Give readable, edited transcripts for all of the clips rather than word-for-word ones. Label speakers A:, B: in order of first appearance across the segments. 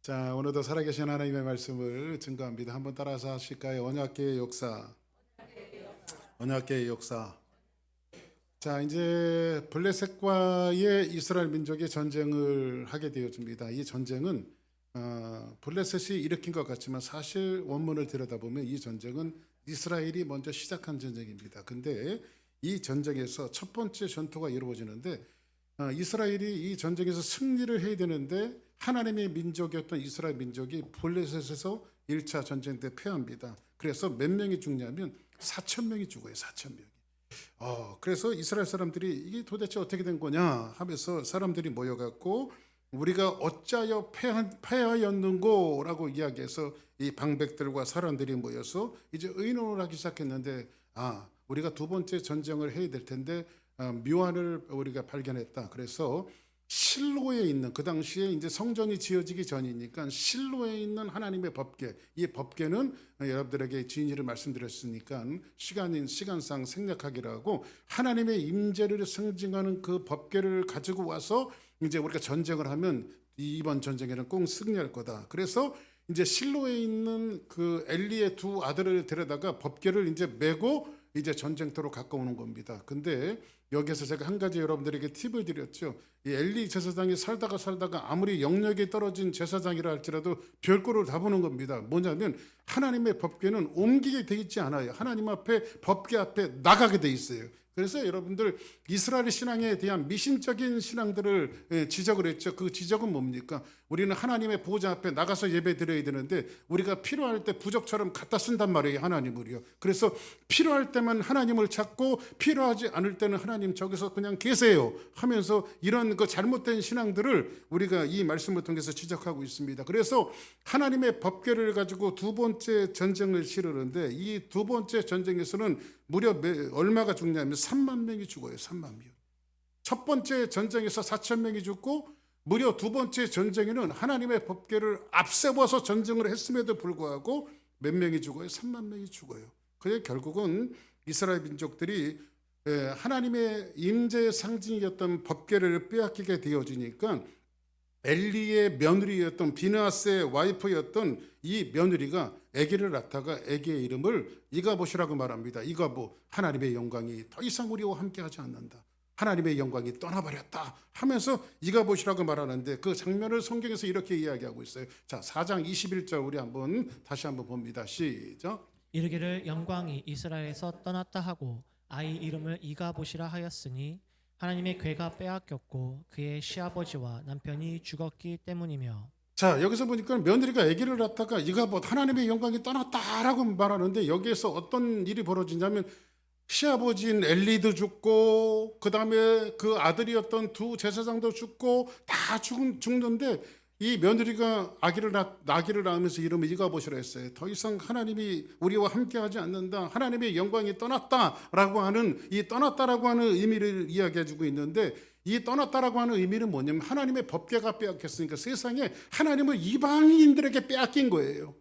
A: 자, 오늘도 살아계신 하나님의 말씀을 증거합니다. 한번 따라서 하실까요? 언약계의 역사. 언약계의 역사. 자, 이제 블레셋과의 이스라엘 민족이 전쟁을 하게 되어집니다. 이 전쟁은 블레셋이 일으킨 것 같지만 사실 원문을 들여다보면 이 전쟁은 이스라엘이 먼저 시작한 전쟁입니다. 근데 이 전쟁에서 첫 번째 전투가 이루어지는데 이스라엘이 이 전쟁에서 승리를 해야 되는데 하나님의 민족이었던 이스라엘 민족이 블레셋에서 1차 전쟁 때 패합니다. 그래서 몇 명이 죽냐면 4천 명이 죽어요. 4천 명이. 그래서 이스라엘 사람들이 이게 도대체 어떻게 된 거냐 하면서 사람들이 모여갖고 우리가 어찌하여 패하였는고라고 이야기해서 이 방백들과 사람들이 모여서 이제 의논을 하기 시작했는데 우리가 두 번째 전쟁을 해야 될 텐데 묘안을 우리가 발견했다. 그래서 실로에 있는 그 당시에 이제 성전이 지어지기 전이니까 실로에 있는 하나님의 법궤, 이 법궤는 여러분들에게 진리를 말씀드렸으니까 시간상 생략하기로 하고 하나님의 임재를 상징하는 그 법궤를 가지고 와서 이제 우리가 전쟁을 하면 이번 전쟁에는 꼭 승리할 거다. 그래서 이제 실로에 있는 그 엘리의 두 아들을 데려다가 법궤를 이제 메고 이제 전쟁터로 갖고 오는 겁니다. 근데 여기서 제가 한 가지 여러분들에게 팁을 드렸죠. 이 엘리 제사장이 살다가 아무리 영역이 떨어진 제사장이라 할지라도 별꼴을 다 보는 겁니다. 뭐냐면 하나님의 법궤는 옮기게 돼 있지 않아요. 하나님 앞에 법궤 앞에 나가게 돼 있어요. 그래서 여러분들 이스라엘 신앙에 대한 미신적인 신앙들을 지적을 했죠. 그 지적은 뭡니까? 우리는 하나님의 보좌 앞에 나가서 예배 드려야 되는데 우리가 필요할 때 부적처럼 갖다 쓴단 말이에요. 하나님을요. 그래서 필요할 때만 하나님을 찾고 필요하지 않을 때는 하나님 저기서 그냥 계세요 하면서 이런 그 잘못된 신앙들을 우리가 이 말씀을 통해서 지적하고 있습니다. 그래서 하나님의 법궤를 가지고 두 번째 전쟁을 치르는데 이 두 번째 전쟁에서는 무려 얼마가 죽냐면 3만 명이 죽어요. 3만 명. 첫 번째 전쟁에서 4천 명이 죽고 무려 두 번째 전쟁에는 하나님의 법궤를 앞세워서 전쟁을 했음에도 불구하고 몇 명이 죽어요? 3만 명이 죽어요. 그래서 결국은 이스라엘 민족들이 하나님의 임재의 상징이었던 법궤를 빼앗기게 되어지니까 엘리의 며느리였던 비느하스의 와이프였던 이 며느리가 아기를 낳다가 아기의 이름을 이가봇이라고 말합니다. 이가봇, 하나님의 영광이 더 이상 우리와 함께하지 않는다. 하나님의 영광이 떠나버렸다 하면서 이가봇이라고 말하는데 그 장면을 성경에서 이렇게 이야기하고 있어요. 자, 4장 21절 우리 다시 한번 봅니다. 시작.
B: 이르기를 영광이 이스라엘에서 떠났다 하고 아이 이름을 이가봇이라 하였으니 하나님의 궤가 빼앗겼고 그의 시아버지와 남편이 죽었기 때문이며.
A: 자, 여기서 보니까 며느리가 아기를 낳다가 이가봇 하나님의 영광이 떠났다라고 말하는데 여기에서 어떤 일이 벌어지냐면 시아버지인 엘리도 죽고 그 다음에 그 아들이었던 두 제사장도 죽고 다 죽는데 이 며느리가 아기를 낳으면서 이름을 이가봇이라 했어요. 더 이상 하나님이 우리와 함께하지 않는다. 하나님의 영광이 떠났다라고 하는 이 떠났다라고 하는 의미를 이야기해주고 있는데 이 떠났다라고 하는 의미는 뭐냐면 하나님의 법궤가 빼앗겼으니까 세상에 하나님을 이방인들에게 빼앗긴 거예요.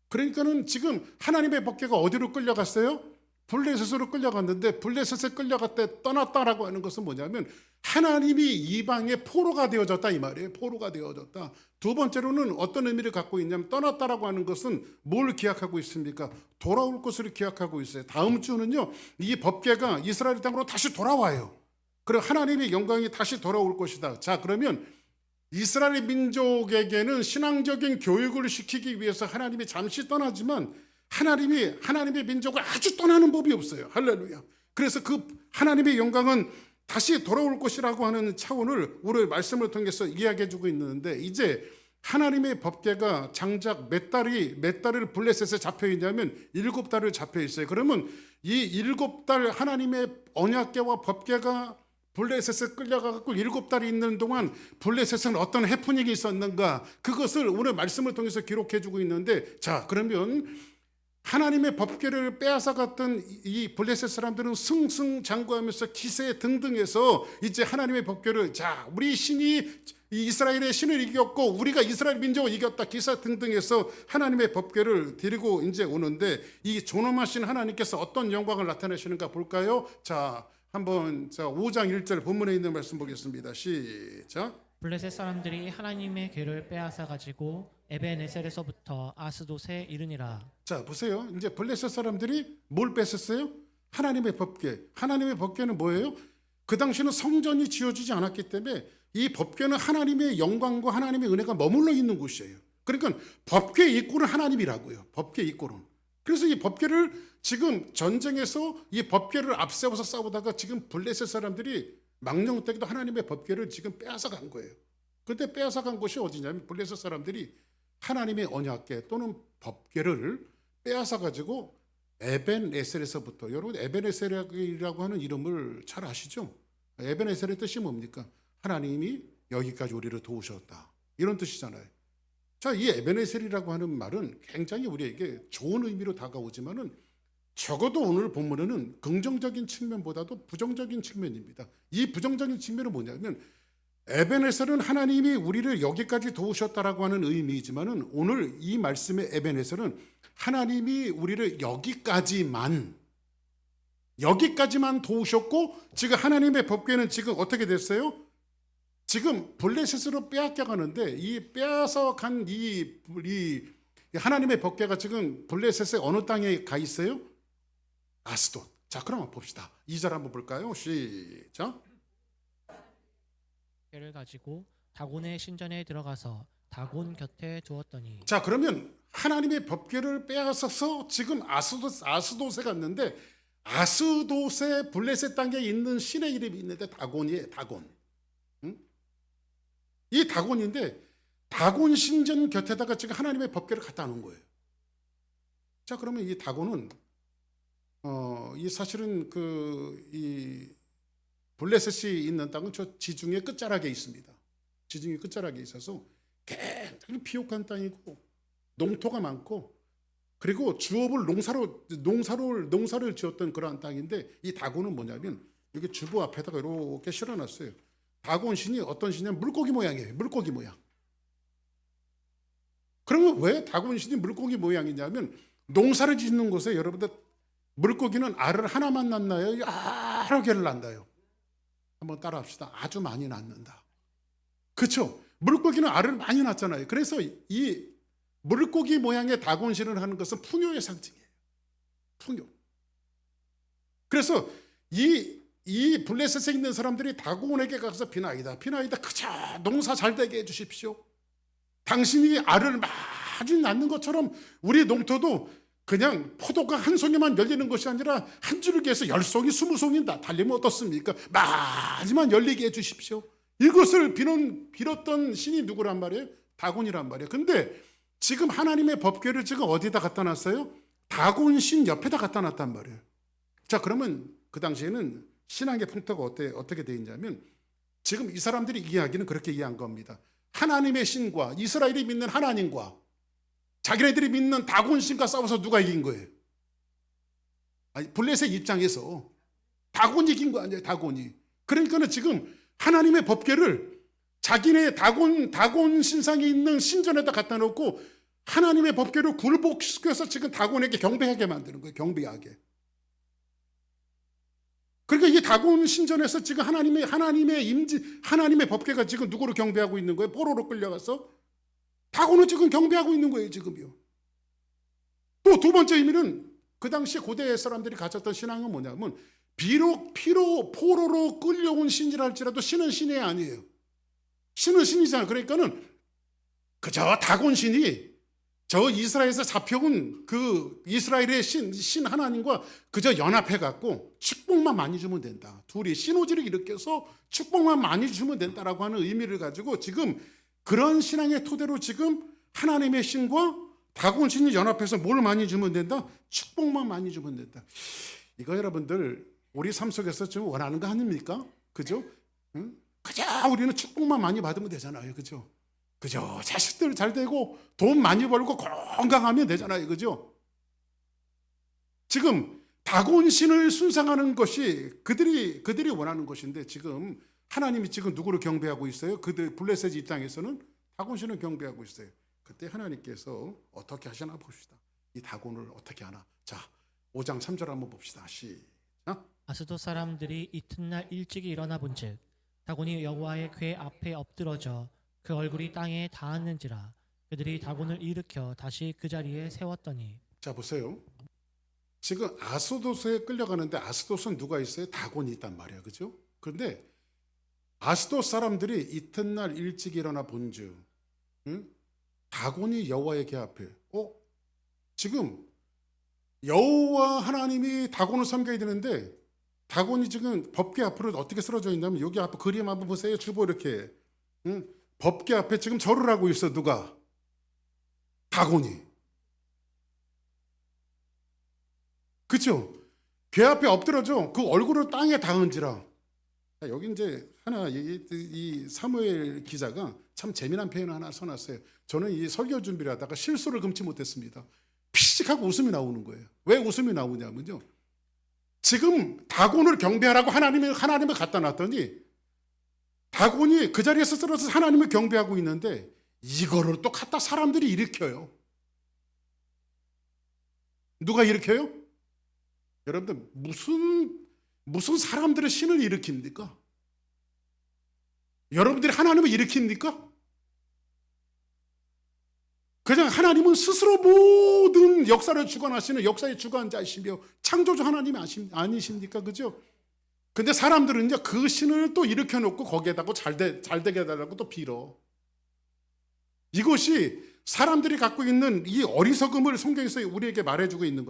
A: 그러니까는 지금 하나님의 법궤가 어디로 끌려갔어요? 블레셋으로 끌려갔는데 블레셋에 끌려갔대 떠났다라고 하는 것은 뭐냐면 하나님이 이방의 포로가 되어졌다 이 말이에요. 포로가 되어졌다. 두 번째로는 어떤 의미를 갖고 있냐면 떠났다라고 하는 것은 뭘 기약하고 있습니까? 돌아올 것을 기약하고 있어요. 다음 주는요 이 법궤가 이스라엘 땅으로 다시 돌아와요. 그리고 하나님의 영광이 다시 돌아올 것이다. 자, 그러면 이스라엘 민족에게는 신앙적인 교육을 시키기 위해서 하나님이 잠시 떠나지만 하나님의 민족을 아주 떠나는 법이 없어요. 할렐루야. 그래서 그 하나님의 영광은 다시 돌아올 것이라고 하는 차원을 오늘 말씀을 통해서 이야기해주고 있는데 이제 하나님의 법궤가 장작 몇 달을 블레셋에 잡혀 있냐면 7달을 잡혀 있어요. 그러면 이 7달 하나님의 언약궤와 법궤가 블레셋에 끌려가고 7달이 있는 동안 블레셋은 어떤 해프닝이 있었는가 그것을 오늘 말씀을 통해서 기록해주고 있는데 자, 그러면 하나님의 법궤를 빼앗아갔던 이 블레셋 사람들은 승승장구하면서 기세 등등해서 이제 하나님의 법궤를 자, 우리 신이 이스라엘의 신을 이겼고 우리가 이스라엘 민족을 이겼다 기사 등등해서 하나님의 법궤를 데리고 이제 오는데 이 존엄하신 하나님께서 어떤 영광을 나타내시는가 볼까요? 자, 한번 5장 1절 본문에 있는 말씀 보겠습니다. 시작.
B: 블레셋 사람들이 하나님의 궤를 빼앗아 가지고 에벤에셀에서부터 아스돗에 이르니라.
A: 자, 보세요. 이제 블레셋 사람들이 뭘 뺏었어요? 하나님의 법궤. 하나님의 법궤는 뭐예요? 그 당시는 성전이 지어지지 않았기 때문에 이 법궤는 하나님의 영광과 하나님의 은혜가 머물러 있는 곳이에요. 그러니까 법궤 입구는 하나님이라고요. 법궤 입구는. 그래서 이 법궤를 지금 전쟁에서 이 법궤를 앞세워서 싸우다가 지금 블레셋 사람들이 망령되기도 하나님의 법궤를 지금 빼앗아 간 거예요. 근데 빼앗아 간 곳이 어디냐면 블레셋 사람들이 하나님의 언약궤 또는 법궤를 빼앗아 가지고 에벤에셀에서부터, 여러분 에벤에셀이라고 하는 이름을 잘 아시죠? 에벤에셀의 뜻이 뭡니까? 하나님이 여기까지 우리를 도우셨다, 이런 뜻이잖아요. 자, 이 에벤에셀이라고 하는 말은 굉장히 우리에게 좋은 의미로 다가오지만은 적어도 오늘 본문에는 긍정적인 측면보다도 부정적인 측면입니다. 이 부정적인 측면은 뭐냐면 에벤에셀은 하나님이 우리를 여기까지 도우셨다라고 하는 의미이지만은 오늘 이 말씀의 에벤에셀은 하나님이 우리를 여기까지만 도우셨고, 지금 하나님의 법궤는 지금 어떻게 됐어요? 지금 블레셋으로 빼앗겨 가는데 이 빼앗아 간 이 하나님의 법궤가 지금 블레셋의 어느 땅에 가 있어요? 아스돗. 자, 그럼 한번 봅시다. 2절 한번 볼까요? 시작.
B: 궤를 가지고 다곤의 신전에 들어가서 다곤 곁에 두었더니.
A: 자, 그러면 하나님의 법궤를 빼앗아서 지금 아스돗에 갔는데, 아스돗에 블레셋 땅에 있는 신의 이름이 있는데 다곤이에요. 다곤. 응? 이 다곤인데 다곤 신전 곁에다가 지금 하나님의 법궤를 갖다 놓은 거예요. 자, 그러면 이 다곤은 이 사실은 이 블레셋이 있는 땅은 저 지중해 끝자락에 있습니다. 지중해 끝자락에 있어서 굉장히 비옥한 땅이고 농토가 많고, 그리고 주업을 농사를 지었던 그러한 땅인데, 이 다곤은 뭐냐면 여기 주보 앞에다가 이렇게 실어놨어요. 다곤 신이 어떤 신이냐면 물고기 모양이에요. 물고기 모양. 그러면 왜 다곤 신이 물고기 모양이냐면, 농사를 짓는 곳에 여러분들 물고기는 알을 하나만 낳나요? 여러 개를 낳나요? 한번 따라합시다. 아주 많이 낳는다. 그렇죠? 물고기는 알을 많이 낳잖아요. 그래서 이 물고기 모양의 다곤신을 하는 것은 풍요의 상징이에요. 풍요. 그래서 이 블레셋에 있는 사람들이 다곤에게 가서 비나이다, 그저 농사 잘 되게 해주십시오. 당신이 알을 많이 낳는 것처럼 우리 농토도 그냥 포도가 한 송이만 열리는 것이 아니라 한 줄기에서 10송이 20송이 달리면 어떻습니까? 많이만 열리게 해주십시오. 이것을 빌었던 신이 누구란 말이에요? 다곤이란 말이에요. 근데 지금 하나님의 법궤를 지금 어디다 갖다 놨어요? 다곤 신 옆에다 갖다 놨단 말이에요. 자, 그러면 그 당시에는 신앙의 풍토가 어떻게 되어 있냐면, 지금 이 사람들이 이야기는 그렇게 이해한 겁니다. 하나님의 신과 이스라엘이 믿는 하나님과 자기네들이 믿는 다곤 신과 싸워서 누가 이긴 거예요? 아니, 블레셋 입장에서 다곤이 이긴 거 아니에요? 다곤이. 그러니까는 지금 하나님의 법궤를 자기네 다곤 신상이 있는 신전에다 갖다 놓고 하나님의 법궤를 굴복시켜서 지금 다곤에게 경배하게 만드는 거예요. 경배하게. 그러니까 이 다곤 신전에서 지금 하나님의 법궤가 지금 누구를 경배하고 있는 거예요? 포로로 끌려가서 다곤을 지금 경배하고 있는 거예요. 지금요. 또 두 번째 의미는 그 당시 고대 사람들이 가졌던 신앙은 뭐냐면, 비록 포로로 끌려온 신이라 할지라도 신은 신이 아니에요. 신은 신이잖아요. 그러니까는 그저 다곤 신이 저 이스라엘에서 잡혀온 그 이스라엘의 신 하나님과 그저 연합해 갖고 축복만 많이 주면 된다. 둘이 시너지를 일으켜서 축복만 많이 주면 된다라고 하는 의미를 가지고 지금 그런 신앙의 토대로 지금 하나님의 신과 다곤 신이 연합해서 뭘 많이 주면 된다? 축복만 많이 주면 된다. 이거 여러분들 우리 삶 속에서 좀 원하는 거 아닙니까? 그죠? 응? 그저 우리는 축복만 많이 받으면 되잖아요. 그죠? 그죠? 자식들 잘 되고 돈 많이 벌고 건강하면 되잖아요. 그죠? 지금 다곤 신을 순상하는 것이 그들이 원하는 것인데, 지금 하나님이 지금 누구를 경배하고 있어요? 그들 블레셋 입장에서는 다곤 신을 경배하고 있어요. 그때 하나님께서 어떻게 하시나 봅시다. 이 다곤을 어떻게 하나. 자, 5장 3절 한번 봅시다. 시작.
B: 아스돗 사람들이 이튿날 일찍이 일어나 본즉 다곤이 여호와의 궤 앞에 엎드러져 그 얼굴이 땅에 닿았는지라. 그들이 다곤을 일으켜 다시 그 자리에 세웠더니.
A: 자 보세요. 지금 아스도스에 끌려가는데 아스도스는 누가 있어요? 다곤이 있단 말이야, 그죠? 그런데 아스도스 사람들이 이튿날 일찍 일어나 본즉, 응? 다곤이 여호와의 궤 앞에. 지금 여호와 하나님이 다곤을 섬겨야 되는데 다곤이 지금 법궤 앞으로 어떻게 쓰러져 있냐면 여기 앞에 그림 한번 보세요. 주보 이렇게, 응? 법궤 앞에 지금 절을 하고 있어. 누가? 다곤이. 그렇죠? 궤 앞에 엎드려져 그 얼굴을 땅에 닿은지라. 자, 여기 이제 하나 이 사무엘 기자가 참 재미난 표현을 하나 써놨어요. 저는 이 설교 준비를 하다가 실수를 금치 못했습니다. 피식하고 웃음이 나오는 거예요. 왜 웃음이 나오냐면요. 지금 다곤을 경배하라고 하나님을 갖다 놨더니 다곤이 그 자리에서 쓰러져서 하나님을 경배하고 있는데 이거를 또 갖다 사람들이 일으켜요. 누가 일으켜요? 여러분들 무슨 사람들의 신을 일으킵니까? 여러분들이 하나님을 일으킵니까? 그냥 하나님은 스스로 모든 역사를 주관하시는 역사의 주관자이시며 창조주 하나님이 아니십니까? 그죠? 근데 사람들은 이제 그 신을 또 일으켜 놓고 거기에다가 잘 되게 해달라고 또 빌어. 이것이 사람들이 갖고 있는 이 어리석음을 성경에서 우리에게 말해주고 있는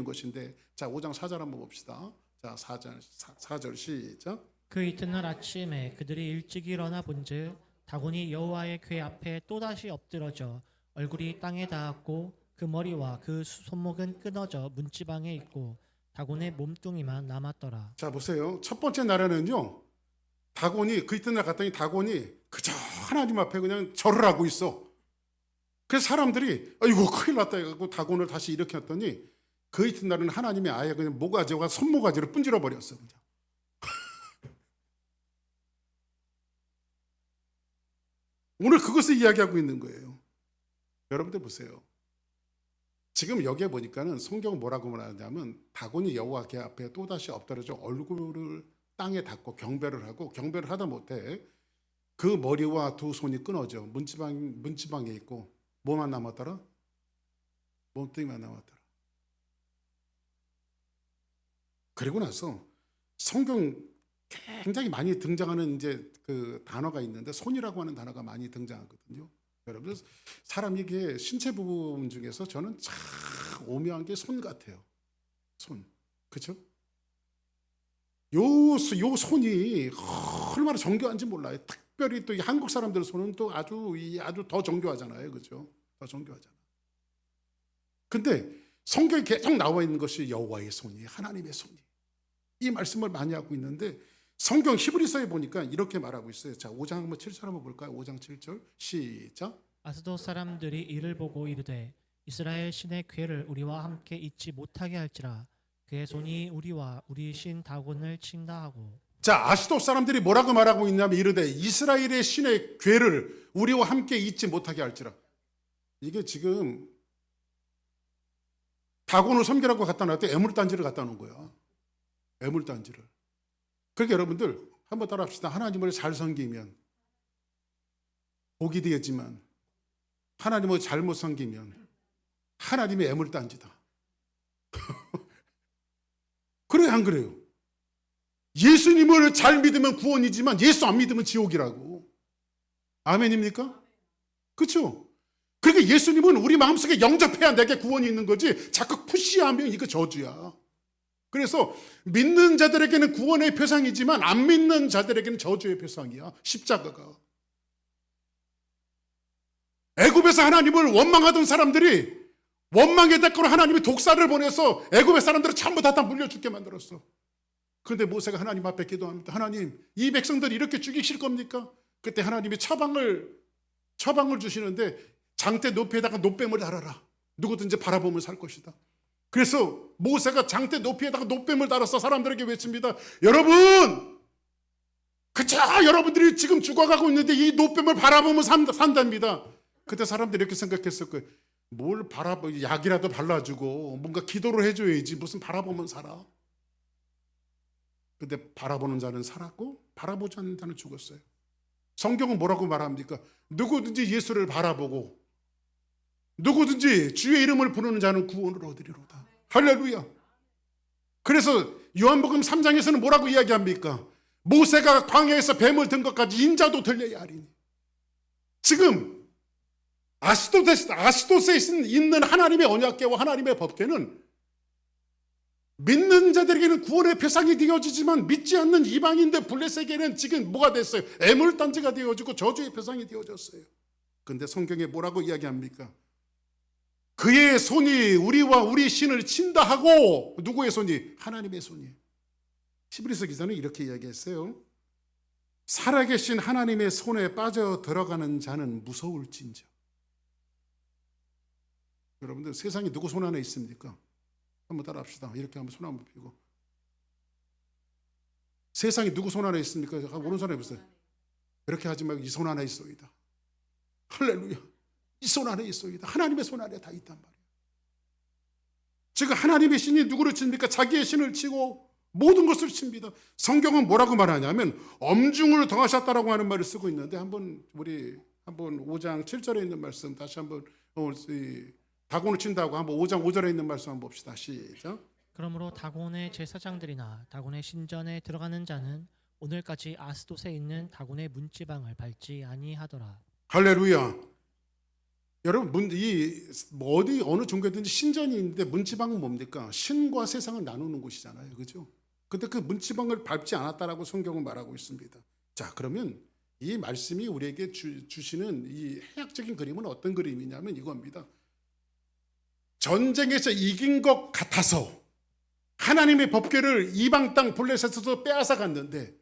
A: 것인데, 자 5장 4절 한번 봅시다. 자 4절 시작.
B: 그 이튿날 아침에 그들이 일찍 일어나 본즉 다곤이 여호와의 궤 앞에 또다시 엎드러져 얼굴이 땅에 닿았고 그 머리와 그 손목은 끊어져 문지방에 있고 다곤의 몸뚱이만 남았더라.
A: 자 보세요. 첫 번째 날에는요, 다곤이 그 이튿날 갔더니 다곤이 그저 하나님 앞에 그냥 절을 하고 있어. 그래서 사람들이 아이고 큰일 났다 해가지고 다곤을 다시 일으켰더니 그 이튿날은 하나님이 아예 그냥 모가지와 손모가지를 분질러 버렸어. 그냥. 오늘 그것을 이야기하고 있는 거예요. 여러분들 보세요. 지금 여기에 보니까는 성경은 뭐라고 말하냐면 다곤이 여호와 궤 앞에 또다시 엎드려져 얼굴을 땅에 닿고 경배를 하고 경배를 하다 못해 그 머리와 두 손이 끊어져 문지방에 있고 뭐만 남았더라? 몸뚱이만 남았더라. 그리고 나서 성경 굉장히 많이 등장하는 이제 그 단어가 있는데 손이라고 하는 단어가 많이 등장하거든요. 여러분 사람 이게 신체 부분 중에서 저는 참 오묘한 게 손 같아요. 손, 그렇죠? 요 손이 얼마나 정교한지 몰라요. 특별히 또 이 한국 사람들 손은 또 아주 더 정교하잖아요, 그렇죠? 더 정교하잖아. 근데 성경에 계속 나와 있는 것이 여호와의 손이, 하나님의 손이. 이 말씀을 많이 하고 있는데 성경 히브리서에 보니까 이렇게 말하고 있어요. 자, 5장 한번 7절 한번 볼까요? 5장 7절 시작.
B: 아스도 사람들이 이를 보고 이르되 이스라엘 신의 궤를 우리와 함께 잊지 못하게 할지라. 그의 손이 우리와 우리 신 다곤을 친다 하고.
A: 자, 아스도 사람들이 뭐라고 말하고 있냐면 이르되 이스라엘의 신의 궤를 우리와 함께 잊지 못하게 할지라. 이게 지금 다곤을 섬기라고 갖다 놨더니 애물단지를 갖다 놓은 거야. 애물단지를. 그러니까 여러분들 한번 따라합시다. 하나님을 잘 섬기면 복이 되겠지만 하나님을 잘못 섬기면 하나님의 애물단지다. 그래요, 안 그래요? 예수님을 잘 믿으면 구원이지만 예수 안 믿으면 지옥이라고. 아멘입니까? 그렇죠? 그러니까 예수님은 우리 마음속에 영접해야 내게 구원이 있는 거지 자꾸 푸시하면 이거 저주야. 그래서 믿는 자들에게는 구원의 표상이지만 안 믿는 자들에게는 저주의 표상이야. 십자가가. 애굽에서 하나님을 원망하던 사람들이 원망의 대가로 하나님이 독사를 보내서 애굽의 사람들을 전부 다 물려 죽게 만들었어. 그런데 모세가 하나님 앞에 기도합니다. 하나님, 이 백성들이 이렇게 죽이실 겁니까? 그때 하나님이 처방을 주시는데 장대 높이에다가 노뱀을 달아라. 누구든지 바라보면 살 것이다. 그래서 모세가 장대 높이에다가 노뱀을 달아서 사람들에게 외칩니다. 여러분, 그쵸? 여러분들이 지금 죽어가고 있는데 이 노뱀을 바라보면 산답니다. 그때 사람들이 이렇게 생각했을 거예요. 뭘 약이라도 발라주고 뭔가 기도를 해줘야지 무슨 바라보면 살아. 근데 바라보는 자는 살았고 바라보지 않는 자는 죽었어요. 성경은 뭐라고 말합니까? 누구든지 예수를 바라보고 누구든지 주의 이름을 부르는 자는 구원을 얻으리로다. 할렐루야. 그래서 요한복음 3장에서는 뭐라고 이야기합니까? 모세가 광야에서 뱀을 든 것까지 인자도 들려야 하리니. 지금 아스도스에 있는 하나님의 언약궤와 하나님의 법궤는 믿는 자들에게는 구원의 표상이 되어지지만 믿지 않는 이방인들 블레셋에게는 지금 뭐가 됐어요? 애물단지가 되어지고 저주의 표상이 되어졌어요. 그런데 성경에 뭐라고 이야기합니까? 그의 손이 우리와 우리 신을 친다 하고, 누구의 손이? 하나님의 손이. 히브리서 기자는 이렇게 이야기했어요. 살아계신 하나님의 손에 빠져 들어가는 자는 무서울진저. 여러분들, 세상에 누구 손 안에 있습니까? 한번 따라 합시다. 이렇게 한번 손 한번 펴고. 세상에 누구 손 안에 있습니까? 오른손에 보세요. 이렇게 하지 말고 이 손 안에 있소이다. 할렐루야. 이 손 안에 있소이다. 하나님의 손 안에 다 있단 말이에요. 지금 하나님의 신이 누구를 칩니까? 자기의 신을 치고 모든 것을 칩니다. 성경은 뭐라고 말하냐면 엄중을 더하셨다라고 하는 말을 쓰고 있는데, 우리 5장 7절에 있는 말씀 다시 한번 다곤을 친다고 한번 5장 5절에 있는 말씀 한번 봅시다. 시작.
B: 그러므로 다곤의 제사장들이나 다곤의 신전에 들어가는 자는 오늘까지 아스돗에 있는 다곤의 문지방을 밟지 아니하더라.
A: 할렐루야. 여러분, 어디 어느 종교든지 신전이 있는데 문지방은 뭡니까? 신과 세상을 나누는 곳이잖아요, 그죠? 근데 그 문지방을 밟지 않았다라고 성경은 말하고 있습니다. 자, 그러면 이 말씀이 우리에게 주시는 이 해학적인 그림은 어떤 그림이냐면 이겁니다. 전쟁에서 이긴 것 같아서 하나님의 법궤를 이방 땅 블레셋에서 빼앗아 갔는데,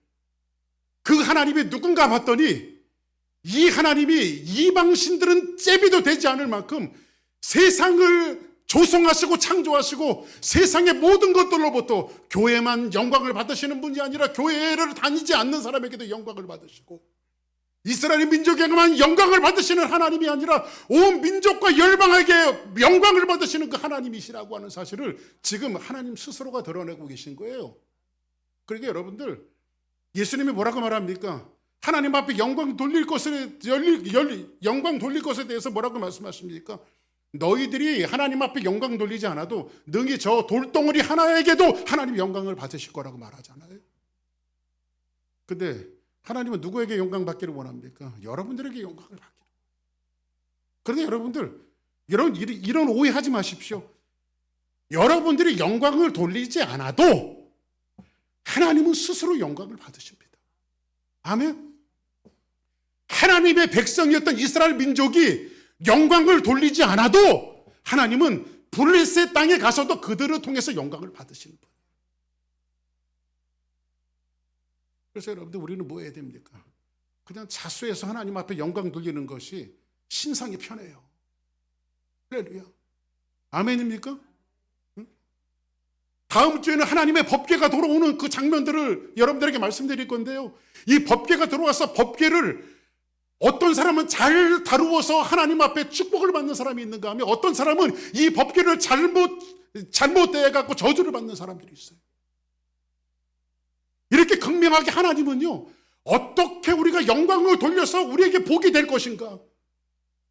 A: 그 하나님이 누군가 봤더니 이 하나님이 이방 신들은 잽이도 되지 않을 만큼 세상을 조성하시고 창조하시고 세상의 모든 것들로부터 교회만 영광을 받으시는 분이 아니라 교회를 다니지 않는 사람에게도 영광을 받으시고, 이스라엘 민족에게만 영광을 받으시는 하나님이 아니라 온 민족과 열방에게 영광을 받으시는 그 하나님이시라고 하는 사실을 지금 하나님 스스로가 드러내고 계신 거예요. 그러니까 여러분들, 예수님이 뭐라고 말합니까? 하나님 앞에 영광 돌릴 것에 대해서 뭐라고 말씀하십니까? 너희들이 하나님 앞에 영광 돌리지 않아도 능히 저 돌덩어리 하나에게도 하나님 영광을 받으실 거라고 말하잖아요. 근데 하나님은 누구에게 영광 받기를 원합니까? 여러분들에게 영광을 받기를. 그런데 여러분들, 이런 오해하지 마십시오. 여러분들이 영광을 돌리지 않아도 하나님은 스스로 영광을 받으십니다. 아멘. 하나님의 백성이었던 이스라엘 민족이 영광을 돌리지 않아도 하나님은 블레셋 땅에 가서도 그들을 통해서 영광을 받으시는 분. 그래서 여러분들, 우리는 뭐 해야 됩니까? 그냥 자수해서 하나님 앞에 영광 돌리는 것이 신상이 편해요. 할렐루야. 아멘입니까? 다음 주에는 하나님의 법궤가 돌아오는 그 장면들을 여러분들에게 말씀드릴 건데요, 이 법궤가 들어와서 법궤를 어떤 사람은 잘 다루어서 하나님 앞에 축복을 받는 사람이 있는가 하면, 어떤 사람은 이 법궤를 잘못되어 갖고 저주를 받는 사람들이 있어요. 이렇게 극명하게 하나님은요, 어떻게 우리가 영광을 돌려서 우리에게 복이 될 것인가,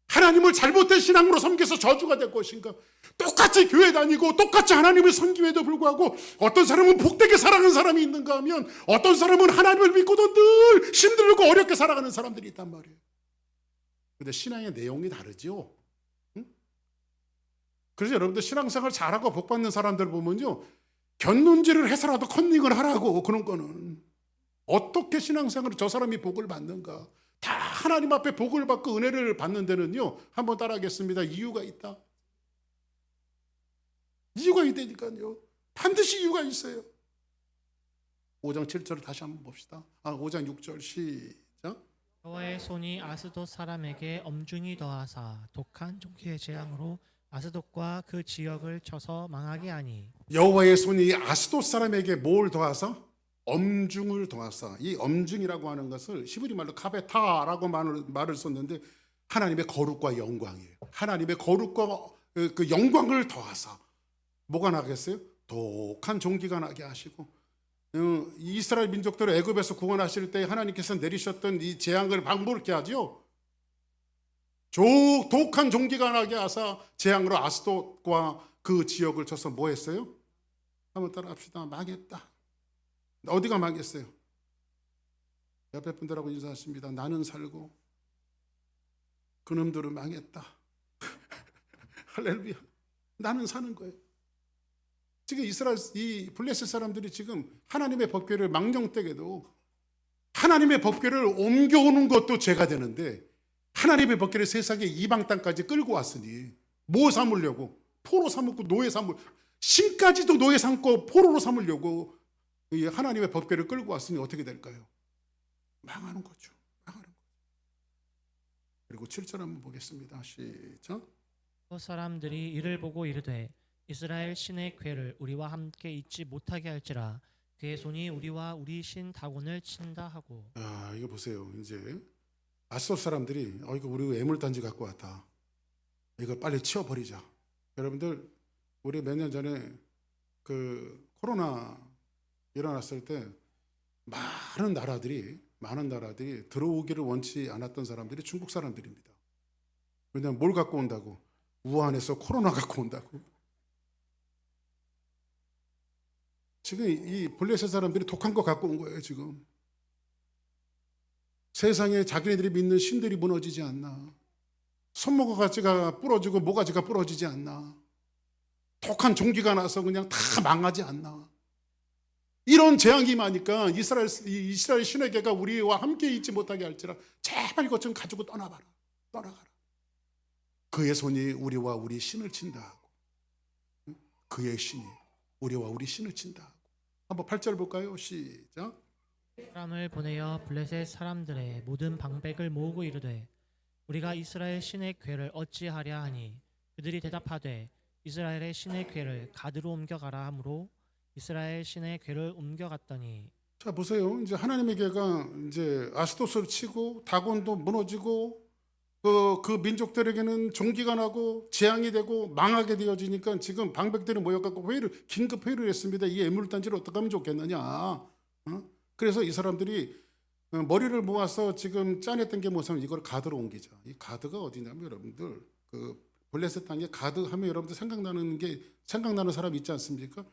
A: 하나님을 잘못된 신앙으로 섬겨서 저주가 될 것인가, 똑같이 교회 다니고 똑같이 하나님을 섬김에도 불구하고 어떤 사람은 복되게 살아가는 사람이 있는가 하면, 어떤 사람은 하나님을 믿고도 늘 힘들고 어렵게 살아가는 사람들이 있단 말이에요. 근데 신앙의 내용이 다르죠. 그래서 여러분들, 신앙생활 잘하고 복받는 사람들 보면요, 견눈질을 해서라도 컨닝을 하라고. 그런 거는 어떻게 신앙생활을 저 사람이 복을 받는가, 다 하나님 앞에 복을 받고 은혜를 받는 데는요, 한번 따라하겠습니다. 이유가 있다. 이유가 있다니까요. 반드시 이유가 있어요. 5장 7절을 다시 한번 봅시다. 5장 6절 시작.
B: 여호와의 손이 아스돗 사람에게 엄중히 더하사 독한 종기의 재앙으로 아스돗과 그 지역을 쳐서 망하게 하니.
A: 여호와의 손이 아스돗 사람에게 뭘 더하사? 엄중을 더하사. 이 엄중이라고 하는 것을 히브리 말로 카베타라고 말을 썼는데, 하나님의 거룩과 영광이에요. 하나님의 거룩과 그 영광을 더하사 뭐가 나겠어요? 독한 종기가 나게 하시고, 이스라엘 민족들을 애굽에서 구원하실 때 하나님께서 내리셨던 이 재앙을 방불케 하죠. 독한 종기가 나게 하사 재앙으로 아스돗과 그 지역을 쳐서 뭐 했어요? 한번 따라합시다. 망했다. 어디가 망했어요? 옆에 분들하고 인사하십니다. 나는 살고 그놈들은 망했다. 할렐루야. 나는 사는 거예요. 지금 이스라엘 이 블레셋 사람들이 지금 하나님의 법궤를 망령되게도 하나님의 법궤를 옮겨오는 것도 죄가 되는데 하나님의 법궤를 세상의 이방 땅까지 끌고 왔으니 뭐 삼으려고? 포로 삼고 노예 삼을 신까지도 노예 삼고 포로로 삼으려고 이 하나님의 법궤를 끌고 왔으니 어떻게 될까요? 망하는 거죠. 망하는 거죠. 그리고 7절 한번 보겠습니다. 시작.
B: 그 사람들이 이를 보고 이르되 이스라엘 신의 괴를 우리와 함께 있지 못하게 할지라 그의 손이 우리와 우리 신 다곤을 친다 하고.
A: 이거 보세요. 이제 아스돗 사람들이 이거 우리 애물단지 갖고 왔다. 이거 빨리 치워버리자. 여러분들 우리 몇 년 전에 그 코로나 일어났을 때 많은 나라들이 들어오기를 원치 않았던 사람들이 중국 사람들입니다. 왜냐하면 뭘 갖고 온다고? 우한에서 코로나 갖고 온다고. 지금 이 블레셋 사람들이 독한 거 갖고 온 거예요. 지금 세상에 자기네들이 믿는 신들이 무너지지 않나, 손모가지가 부러지고 모가지가 부러지지 않나, 독한 종기가 나서 그냥 다 망하지 않나, 이런 재앙이 임하니까 이스라엘 신에게가 우리와 함께 있지 못하게 할지라 제발 이것 좀 가지고 떠나가라. 그의 손이 우리와 우리 신을 친다 하고, 그의 신이 우리와 우리 신을 친다 하고. 한번 8절 볼까요? 시작.
B: 사람을 보내어 블레셋 사람들의 모든 방백을 모으고 이르되 우리가 이스라엘 신의 궤를 어찌하랴 하니 그들이 대답하되 이스라엘의 신의 궤를 가드로 옮겨가라 하므로 이스라엘 신의 궤를 옮겨갔더니.
A: 자 보세요. 이제 하나님의 궤가 이제 아스돗을 치고 다곤도 무너지고 그 민족들에게는 종기가 나고 재앙이 되고 망하게 되어지니까 지금 방백들이 모여갖고 긴급 회의를 했습니다. 이 애물단지를 어떻게 하면 좋겠느냐. 그래서 이 사람들이 머리를 모아서 지금 짜냈던 게 뭐냐면 이걸 가드로 옮기자. 이 가드가 어디냐면 여러분들 그 블레셋 땅에 가드 하면 여러분들 생각나는 사람 있지 않습니까?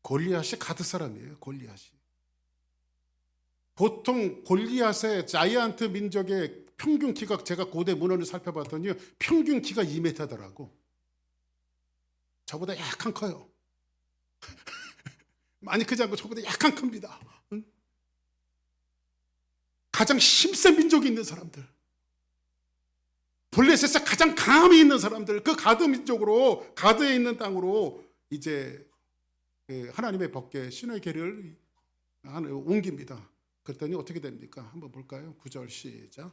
A: 골리앗이 가드 사람이에요. 골리앗이. 보통 골리앗의 자이언트 민족의 평균 키가, 제가 고대 문헌을 살펴봤더니 평균 키가 2m더라고. 저보다 약간 커요. 많이 크지 않고 저보다 약간 큽니다. 가장 힘센 민족이 있는 사람들, 블레셋에 가장 강함이 있는 사람들, 그 가드 민족으로, 가드에 있는 땅으로 이제 하나님의 법궤 신의 궤를 옮깁니다. 그랬더니 어떻게 됩니까? 한번 볼까요? 9절 시작.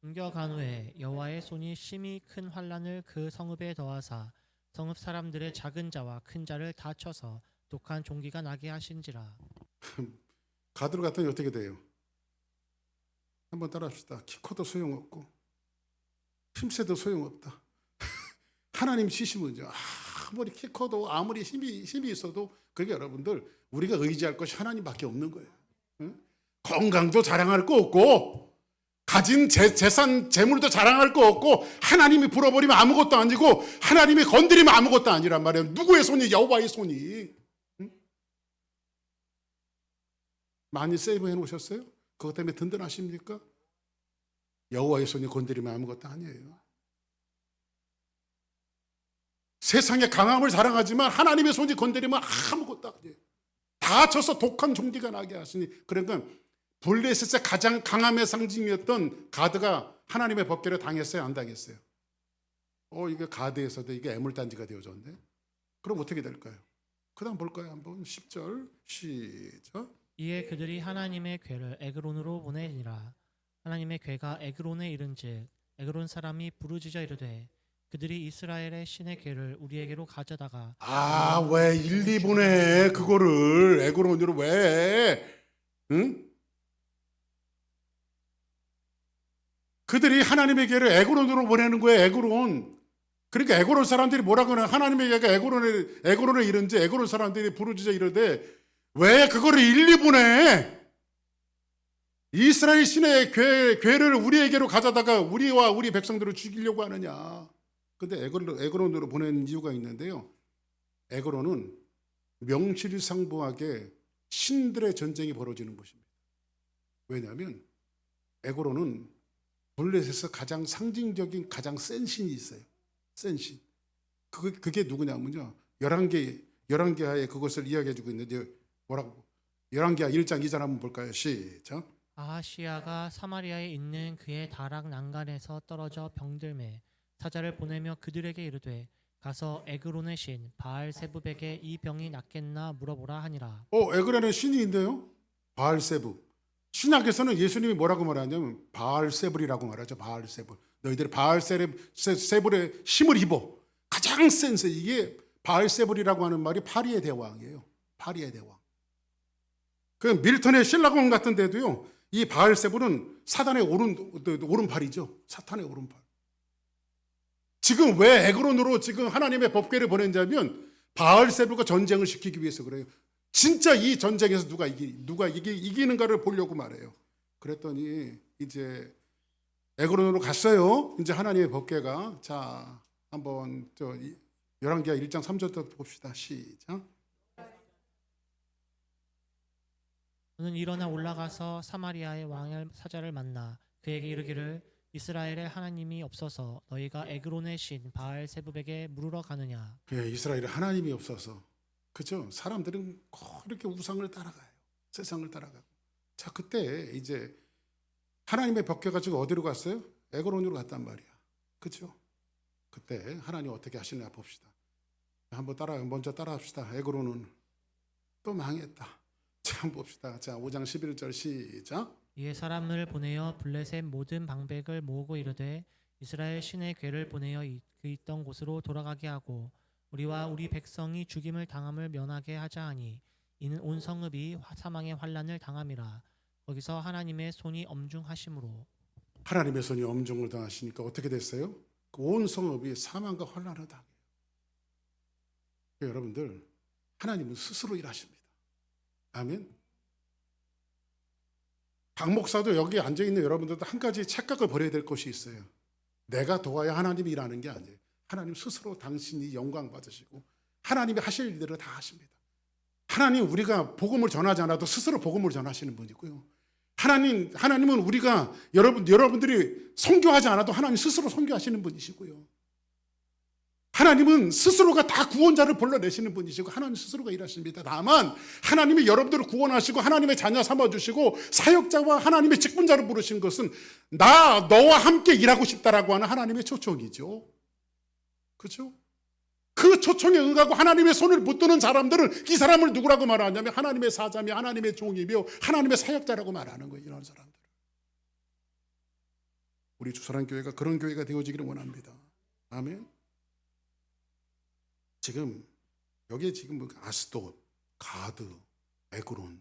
B: 옮겨간 후에 여호와의 손이 심히 큰 환란을 그 성읍에 더하사 성읍 사람들의 작은 자와 큰 자를 다 쳐서 독한 종기가 나게 하신지라.
A: 가드로 갔더니 어떻게 돼요? 한번 따라합시다. 키 커도 소용없고 힘세도 소용없다. 하나님 치시면요, 아무리 키 커도 아무리 힘이 있어도 그게 여러분들 우리가 의지할 것이 하나님밖에 없는 거예요. 응? 건강도 자랑할 거 없고 가진 재산 재물도 자랑할 거 없고 하나님이 불어버리면 아무것도 아니고 하나님이 건드리면 아무것도 아니란 말이에요. 누구의 손이? 여호와의 손이. 응? 많이 세이브해 놓으셨어요? 그것 때문에 든든하십니까? 여호와의 손이 건드리면 아무것도 아니에요. 세상의 강함을 자랑하지만 하나님의 손이 건드리면 아무것도 아니에요. 다 쳐서 독한 종기가 나게 하시니. 그러니까 블레셋의 가장 강함의 상징이었던 가드가 하나님의 법궤를 당했어요? 안 당했어요? 이게 가드에서도 이게 애물단지가 되어졌네. 그럼 어떻게 될까요? 그 다음 볼까요? 한번 10절 시작.
B: 이에 그들이 하나님의 궤를 에그론으로 보내니라. 하나님의 궤가 에그론에 이른즉 에그론 사람이 부르짖어 이르되 그들이 이스라엘의 신의 궤를 우리에게로 가져다가.
A: 왜 일리 보내? 그거를 에그론으로 왜? 응? 그들이 하나님의 궤를 에그론으로 보내는 거예요. 에그론. 그러니까 에그론 사람들이 뭐라고 하나? 하나님의 궤가 에그론에 이른지 에그론 사람들이 부르짖어 이르되 왜 그거를 일리 보내? 이스라엘 신의 괴를 우리에게로 가져다가 우리와 우리 백성들을 죽이려고 하느냐. 근데 에그론으로 보낸 이유가 있는데요. 에그론은 명실상부하게 신들의 전쟁이 벌어지는 곳입니다. 왜냐하면 에그론은 블레셋에서 가장 상징적인 가장 센 신이 있어요. 센 신. 그게 누구냐면요. 11개하에 그것을 이야기해주고 있는데 뭐라고? 11개하 1장 2절 한번 볼까요? 시작.
B: 아하시야가 사마리아에 있는 그의 다락 난간에서 떨어져 병들매 사자를 보내며 그들에게 이르되 가서 에그론의 신 바알세붑에게 이 병이 낫겠나 물어보라 하니라.
A: 에그론의 신이 있네요. 바알세붑. 신약에서는 예수님이 뭐라고 말하냐면 바알세불이라고 말하죠. 바알세불. 너희들이 바알세불의 힘을 입어. 가장 센 세. 이게 바알세불이라고 하는 말이 파리의 대왕이에요. 파리의 대왕. 그 밀턴의 신라공 같은 데도요. 이 바알세불은 사단의 오른팔이죠. 사탄의 오른팔. 지금 왜 에그론으로 지금 하나님의 법궤를 보낸다면 바알세불과 전쟁을 시키기 위해서 그래요. 진짜 이 전쟁에서 누가 이기는가를 보려고 말해요. 그랬더니 이제 에그론으로 갔어요. 이제 하나님의 법궤가. 자, 한번 열왕기하 1장 3절부터 봅시다. 시작.
B: 그는 일어나 올라가서 사마리아의 왕의 사자를 만나 그에게 이르기를 이스라엘의 하나님이 없어서 너희가 에그론의 신 바알세붑에게 물으러 가느냐.
A: 예, 이스라엘에 하나님이 없어서. 그죠? 사람들은 이렇게 우상을 따라가요. 세상을 따라가고. 자, 그때 이제 하나님의 법궤가 지금 어디로 갔어요? 에그론으로 갔단 말이야. 그죠? 그때 하나님 어떻게 하시냐 봅시다. 먼저 따라합시다. 에그론은 또 망했다. 자, 한번 봅시다. 자, 5장 11절 시작.
B: 이에 사람을 보내어 블레셋 모든 방백을 모으고 이르되 이스라엘 신의 궤를 보내어 그 있던 곳으로 돌아가게 하고 우리와 우리 백성이 죽임을 당함을 면하게 하자 하니 이는 온 성읍이 사망의 환난을 당함이라. 거기서 하나님의 손이 엄중하심으로.
A: 하나님의 손이 엄중을 당하시니까 어떻게 됐어요? 온 성읍이 사망과 환난을 당해요. 여러분들, 하나님은 스스로 일하십니다. 아멘. 박 목사도 여기 앉아있는 여러분들도 한 가지 착각을 버려야 될 것이 있어요. 내가 도와야 하나님이 일하는 게 아니에요. 하나님 스스로 당신이 영광 받으시고 하나님이 하실 일들을 다 하십니다. 하나님, 우리가 복음을 전하지 않아도 스스로 복음을 전하시는 분이고요. 하나님은 우리가 여러분들이 선교하지 않아도 하나님 스스로 선교하시는 분이시고요. 하나님은 스스로가 다 구원자를 불러내시는 분이시고 하나님 스스로가 일하십니다. 다만 하나님이 여러분들을 구원하시고 하나님의 자녀 삼아주시고 사역자와 하나님의 직분자를 부르신 것은 너와 함께 일하고 싶다라고 하는 하나님의 초청이죠. 그렇죠? 그 초청에 응하고 하나님의 손을 붙드는 사람들은 이 사람을 누구라고 말하냐면 하나님의 사자며 하나님의 종이며 하나님의 사역자라고 말하는 거예요. 이런 사람들. 우리 주사랑교회가 그런 교회가 되어지기를 원합니다. 아멘. 지금 여기에 지금 아스돗, 가드, 에그론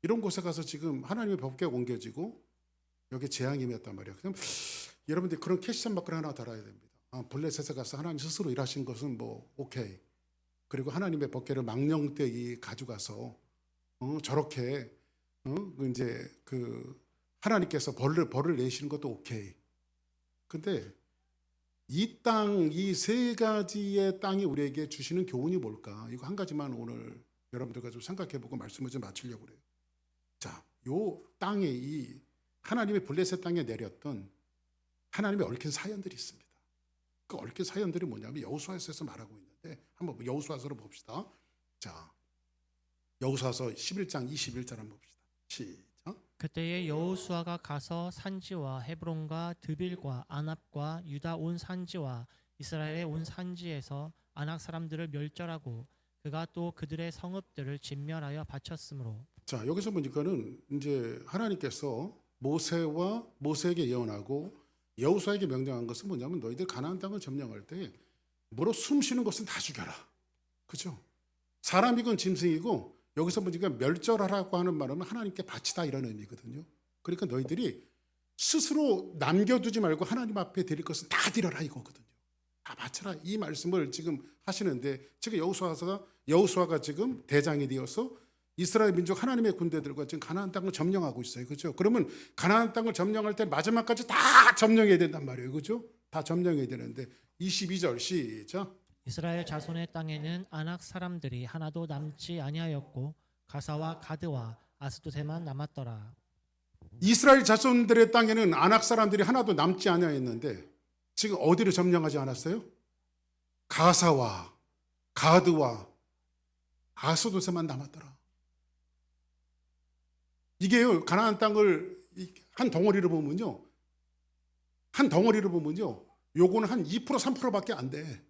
A: 이런 곳에 가서 지금 하나님의 법궤가 옮겨지고 여기 재앙이 임했단 말이야. 그럼 여러분들이 그런 캐시션 마크를 하나 달아야 됩니다. 블레셋에 가서 하나님 스스로 일하신 것은 뭐 오케이. 그리고 하나님의 법궤를 망령되이 가져가서 저렇게 이제 하나님께서 벌을 내시는 것도 오케이. 근데 이 세 가지의 땅이 우리에게 주시는 교훈이 뭘까? 이거 한 가지만 오늘 여러분들과 좀 생각해보고 말씀을 좀 마치려고 그래요. 자, 요 땅에 이 하나님의 블레셋 땅에 내렸던 하나님의 얽힌 사연들이 있습니다. 그 얽힌 사연들이 뭐냐면 여호수아서에서 말하고 있는데 한번 여호수아서로 봅시다. 자, 여호수아서 11장 21절 한번 봅시다. 시작.
B: 그때에 여호수아가 가서 산지와 헤브론과 드빌과 아납과 유다 온 산지와 이스라엘의 온 산지에서 아낙 사람들을 멸절하고 그가 또 그들의 성읍들을 진멸하여 바쳤으므로.
A: 자, 여기서 보니까는 이제 하나님께서 모세에게 예언하고 여호수아에게 명령한 것은 뭐냐면 너희들 가나안 땅을 점령할 때 물어 숨쉬는 것은 다 죽여라. 그죠? 사람이건 짐승이고 여기서 보니까 멸절하라고 하는 말은 하나님께 바치다 이런 의미거든요. 그러니까 너희들이 스스로 남겨두지 말고 하나님 앞에 드릴 것은 다 드려라 이거거든요. 다 바쳐라 이 말씀을 지금 하시는데 지금 여호수아가 지금 대장이 되어서 이스라엘 민족 하나님의 군대들과 지금 가나안 땅을 점령하고 있어요. 그렇죠? 그러면 가나안 땅을 점령할 때 마지막까지 다 점령해야 된단 말이에요. 그렇죠? 다 점령해야 되는데 22절 시작.
B: 이스라엘 자손의 땅에는 아낙 사람들이 하나도 남지 아니하였고 가사와 가드와 아스도세만 남았더라.
A: 이스라엘 자손들의 땅에는 아낙 사람들이 하나도 남지 아니하였는데 지금 어디를 점령하지 않았어요? 가사와 가드와 아스도세만 남았더라. 이게요, 가나안 땅을 한 덩어리를 보면요, 요거는 한 2% 3%밖에 안 돼.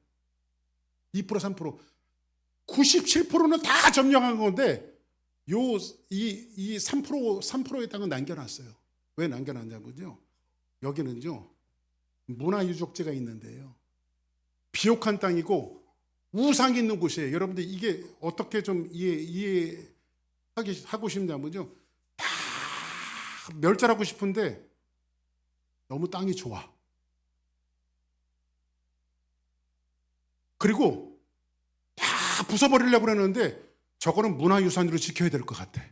A: 2% 3%. 97%는 다 점령한 건데 이 3%의 땅은 남겨놨어요. 왜 남겨놨냐면요, 여기는요 문화유적지가 있는데요, 비옥한 땅이고 우상이 있는 곳이에요. 여러분들 이게 어떻게 좀 이해하고 싶냐면요, 다 멸절하고 싶은데 너무 땅이 좋아. 그리고 다 부숴버리려고 그러는데 저거는 문화유산으로 지켜야 될 것 같아.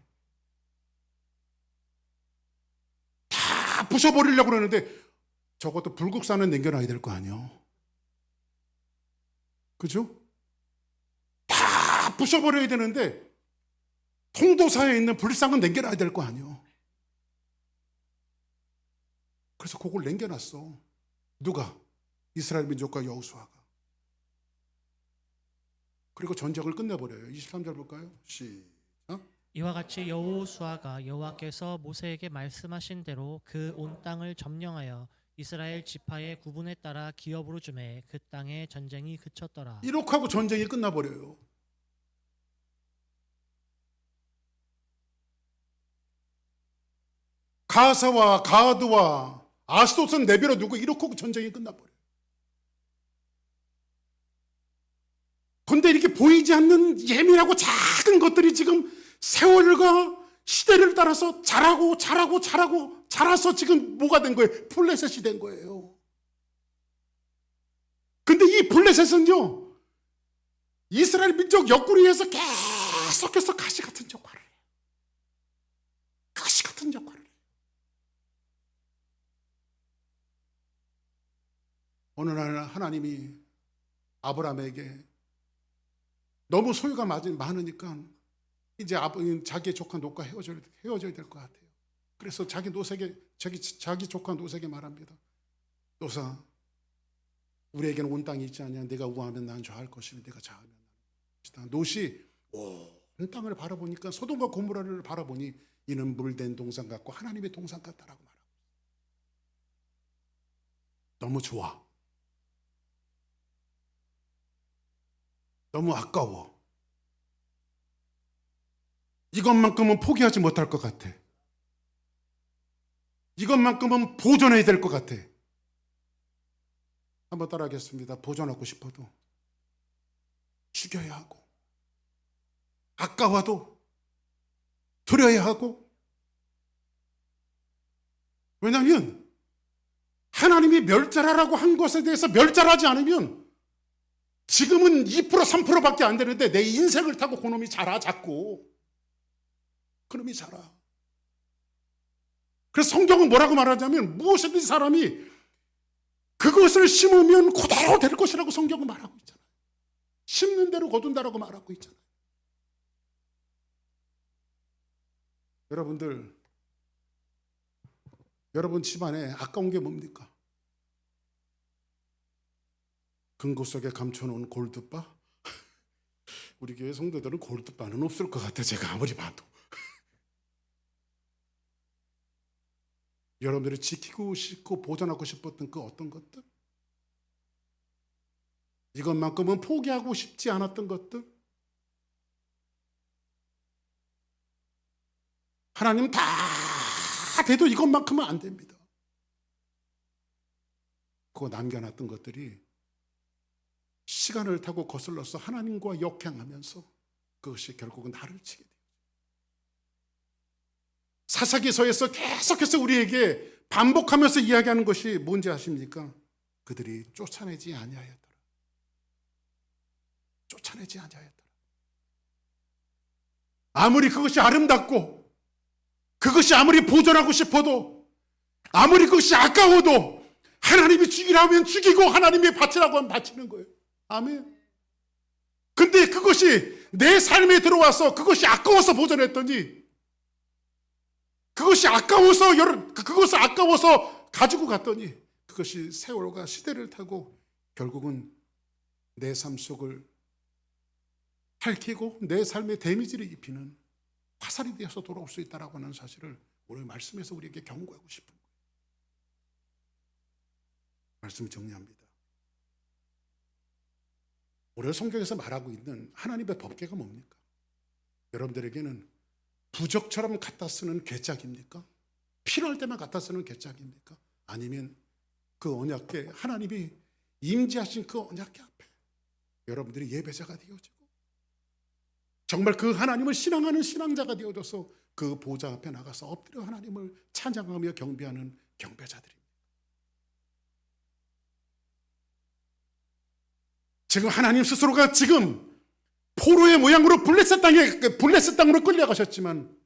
A: 다 부숴버리려고 그러는데 저것도 불국사는 남겨놔야 될 거 아니에요. 그죠? 다 부숴버려야 되는데 통도사에 있는 불상은 남겨놔야 될 거 아니에요. 그래서 그걸 남겨놨어. 누가? 이스라엘 민족과 여호수아가. 그리고 전쟁을 끝내버려요. 23절 볼까요? 시작.
B: 이와 같이 여호수아가 여호와께서 모세에게 말씀하신 대로 그 온 땅을 점령하여 이스라엘 지파의 구분에 따라 기업으로 주매 그 땅에 전쟁이 그쳤더라.
A: 이렇게 하고 전쟁이 끝나버려요. 가사와 가드와 아스돗은 내버려 두고 이렇게 하고 전쟁이 끝나버려요. 근데 이렇게 보이지 않는 예민하고 작은 것들이 지금 세월과 시대를 따라서 자라서 지금 뭐가 된 거예요? 블레셋이 된 거예요. 근데 이 블레셋은요, 이스라엘 민족 옆구리에서 계속해서 가시 같은 역할을 해요. 가시 같은 역할을 해요. 어느 날 하나님이 아브라함에게 너무 소유가 많으니까 이제 자기의 조카 롯과 헤어져야 될 것 같아요. 그래서 자기 조카 롯에게 말합니다. 롯아, 우리에게는 온 땅이 있지 않냐. 네가 우하면 난 좌할 것이며 네가 좌하면 난 것이다. 롯이 온 땅을 바라보니까 소돔과 고모라를 바라보니 이는 물된 동산 같고 하나님의 동산 같다라고 말하고 너무 좋아. 너무 아까워. 이것만큼은 포기하지 못할 것 같아. 이것만큼은 보존해야 될 것 같아. 한번 따라하겠습니다. 보존하고 싶어도 죽여야 하고, 아까워도 드려야 하고. 왜냐하면 하나님이 멸절하라고 한 것에 대해서 멸절하지 않으면 지금은 2% 3%밖에 안 되는데 내 인생을 타고 그놈이 자라. 자꾸 그놈이 자라. 그래서 성경은 뭐라고 말하자면 무엇이든지 사람이 그것을 심으면 그대로 될 것이라고 성경은 말하고 있잖아요. 심는 대로 거둔다라고 말하고 있잖아요. 여러분 집안에 아까운 게 뭡니까? 금고 속에 감춰놓은 골드바? 우리 교회 성도들은 골드바는 없을 것 같아. 제가 아무리 봐도. 여러분들이 지키고 싶고 보존하고 싶었던 그 어떤 것들, 이것만큼은 포기하고 싶지 않았던 것들, 하나님 다 돼도 이것만큼은 안 됩니다. 그거 남겨놨던 것들이 시간을 타고 거슬러서 하나님과 역행하면서 그것이 결국은 나를 치게 돼요. 사사기서에서 계속해서 우리에게 반복하면서 이야기하는 것이 뭔지 아십니까? 그들이 쫓아내지 아니하였더라. 쫓아내지 아니하였더라. 아무리 그것이 아름답고 그것이 아무리 보존하고 싶어도 아무리 그것이 아까워도 하나님이 죽이라면 죽이고 하나님이 바치라고 하면 바치는 거예요. 아멘. 근데 그것이 내 삶에 들어와서 그것이 아까워서 보존했더니 그것이 아까워서 가지고 갔더니 그것이 세월과 시대를 타고 결국은 내 삶 속을 핥히고 내 삶에 데미지를 입히는 화살이 되어서 돌아올 수 있다라고 하는 사실을 오늘 말씀에서 우리에게 경고하고 싶은 거예요. 말씀 정리합니다. 오늘 성경에서 말하고 있는 하나님의 법궤가 뭡니까? 여러분들에게는 부적처럼 갖다 쓰는 괴짝입니까? 필요할 때만 갖다 쓰는 괴짝입니까? 아니면 그 언약궤, 하나님이 임재하신 그 언약궤 앞에 여러분들이 예배자가 되어지고 정말 그 하나님을 신앙하는 신앙자가 되어져서 그 보좌 앞에 나가서 엎드려 하나님을 찬양하며 경배하는 경배자들입니다. 지금 하나님 스스로가 지금 포로의 모양으로 블레셋 땅으로 끌려가셨지만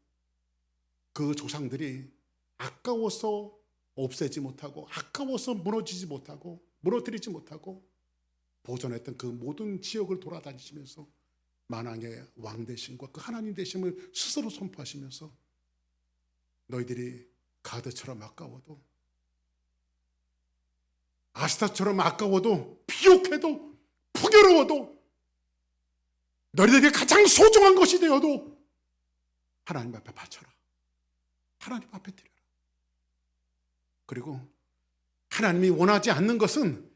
A: 그 조상들이 아까워서 없애지 못하고 아까워서 무너뜨리지 못하고 보존했던 그 모든 지역을 돌아다니시면서 만왕의 왕 되심과 그 하나님 되심을 스스로 선포하시면서 너희들이 가드처럼 아까워도 아스타처럼 아까워도 비옥해도 풍요로워도 너희들에게 가장 소중한 것이 되어도 하나님 앞에 바쳐라. 하나님 앞에 드려라. 그리고 하나님이 원하지 않는 것은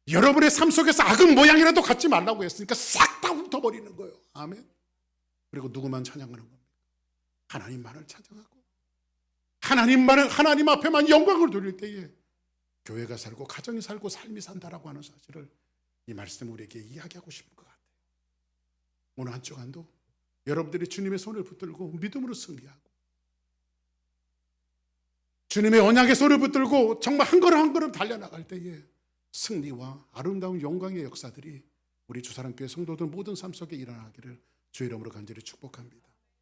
A: 여러분의 삶 속에서 악은 모양이라도 갖지 말라고 했으니까 싹 다 훑어버리는 거예요. 아멘. 그리고 누구만 찬양하는 겁니까? 하나님만을 찬양하고 하나님 앞에만 영광을 돌릴 때에 교회가 살고 가정이 살고 삶이 산다라고 하는 사실을 이 말씀 우리에게 이야기하고 싶은 것 같아요. 오늘 한 주간도 여러분들이 주님의 손을 붙들고 믿음으로 승리하고 주님의 언약의 손을 붙들고 정말 한 걸음 한 걸음 달려나갈 때에 승리와 아름다운 영광의 역사들이 우리 주사랑교회 성도들 모든 삶 속에 일어나기를 주의 이름으로 간절히 축복합니다.